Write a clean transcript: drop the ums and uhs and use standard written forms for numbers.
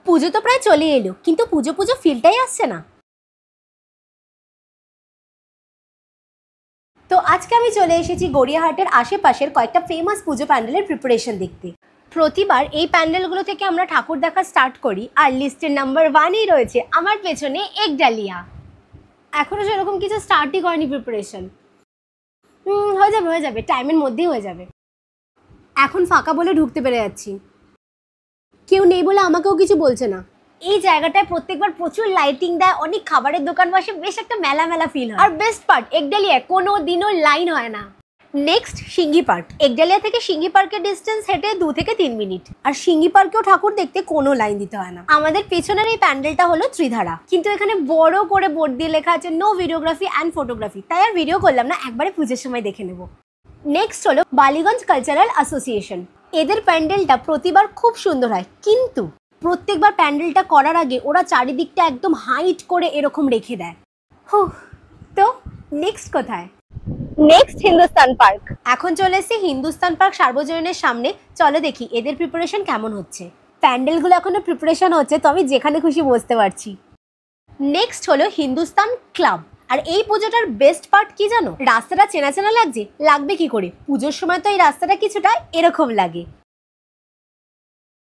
পুজো তো প্রায় চলে এলো, কিন্তু পুজো পুজো ফিলটাই আসছে না। তো আজকে আমি চলে এসেছি গড়িয়াহাটের আশেপাশের কয়েকটা ফেমাস পুজো প্যান্ডেলের প্রিপারেশন দেখতে। প্রতিবার এই প্যান্ডেলগুলো থেকে আমরা ঠাকুর দেখা স্টার্ট করি, আর লিস্টের নাম্বার 1-এই রয়েছে আমার পেছনে একডালিয়া। এখনো সেরকম কিছু স্টার্টই করেনি প্রিপারেশন। হয়ে যাবে টাইমের মধ্যেই হয়ে যাবে। এখন ফাঁকা বলে ঢুকতে পেরে যাচ্ছি, কেউ নেই বলে আমাকেও কিছু বলছে না। এই জায়গাটায় প্রত্যেকবার প্রচুর লাইটিং দেয়, অনেক খাবারের দোকান বসে, বেশ একটা মেলা মেলা ফিল হয়। আর বেস্ট পার্ট, একডালিয়ায় কোনো দিনও লাইন হয় না। নেক্সট সিঙ্গি পার্ক। একডালিয়া থেকে সিঙ্গি পার্কের ডিস্টেন্স হেঁটে 2 থেকে 3 মিনিট। আর সিঙ্গি পার্কেও ঠাকুর দেখতে কোনো লাইন দিতে হয় না। আমাদের পেছনের এই প্যান্ডেলটা হলো ত্রিধারা, কিন্তু এখানে বড় করে বোর্ড দিয়ে লেখা আছে নো ভিডিওগ্রাফি অ্যান্ড ফটোগ্রাফি, তাই আর ভিডিও করলাম না, একবারে পুজোর সময় দেখে নেব। নেক্সট হলো বালিগঞ্জ কালচারাল অ্যাসোসিয়েশন। এদের প্যান্ডেলটা প্রতিবার খুব সুন্দর হয়, কিন্তু প্রত্যেকবার প্যান্ডেলটা করার আগে ওরা চারিদিকটা একদম হাইট করে এরকম রেখে দেয়। তো নেক্সট কোথায়? Next Hindustan park. এখন চলে এসেছি হিন্দুস্তান পার্ক সার্বজনীনের সামনে। চলো দেখি এদের প্রিপারেশন কেমন হচ্ছে। প্যান্ডেলগুলো এখনো প্রিপারেশন হচ্ছে, তো আমি যেখানে খুশি বসতে পারছি। নেক্সট হলো হিন্দুস্তান ক্লাব। আর এই পুজোটার বেস্ট পার্ট কি জানো? রাস্তাটা চেনা চেনা লাগছে। লাগবে কি করে, পুজোর সময় তো এই রাস্তাটা কিছুটা এরকম লাগে।